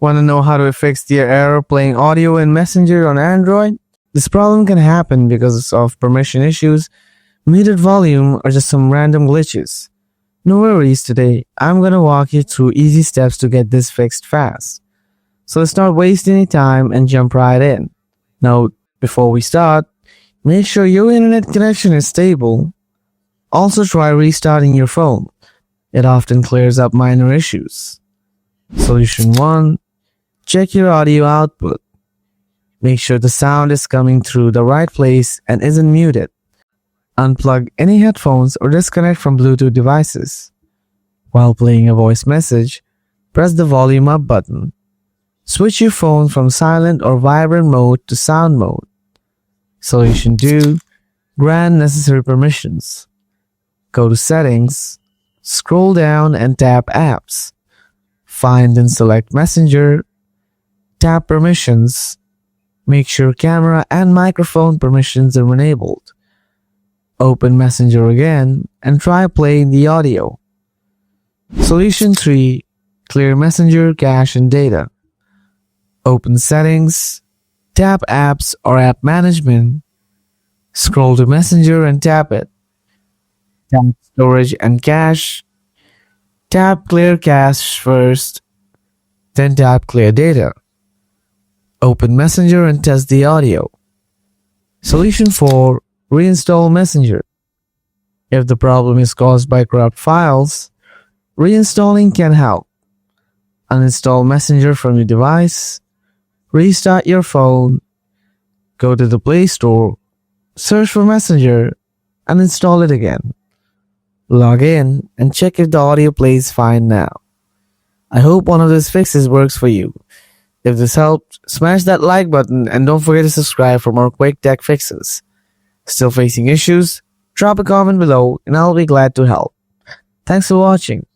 Want to know how to fix the error playing audio in Messenger on Android? This problem can happen because of permission issues, muted volume, or just some random glitches. No worries, today I'm gonna walk you through easy steps to get this fixed fast. So let's not waste any time and jump right in. Now, before we start, make sure your internet connection is stable. Also try restarting your phone. It often clears up minor issues. Solution 1. Check your audio output. Make sure the sound is coming through the right place and isn't muted. Unplug any headphones or disconnect from Bluetooth devices. While playing a voice message, press the volume up button. Switch your phone from silent or vibrant mode to sound mode. Solution 2. Grant necessary permissions. Go to Settings, scroll down and tap Apps. Find and select Messenger. Tap Permissions. Make sure camera and microphone permissions are enabled. Open Messenger again and try playing the audio. Solution 3. Clear Messenger cache and data. Open Settings, tap Apps or App Management. Scroll to Messenger and tap it. Tap Storage and Cache. Tap Clear Cache first, then tap Clear Data. Open Messenger and test the audio. Solution 4. Reinstall Messenger. If the problem is caused by corrupt files, reinstalling can help. Uninstall Messenger from your device. Restart your phone. Go to the Play Store. Search for Messenger and install it again. Log in and check if the audio plays fine now. I hope one of these fixes works for you. If this helped, smash that like button and don't forget to subscribe for more quick tech fixes. Still facing issues? Drop a comment below and I'll be glad to help. Thanks for watching.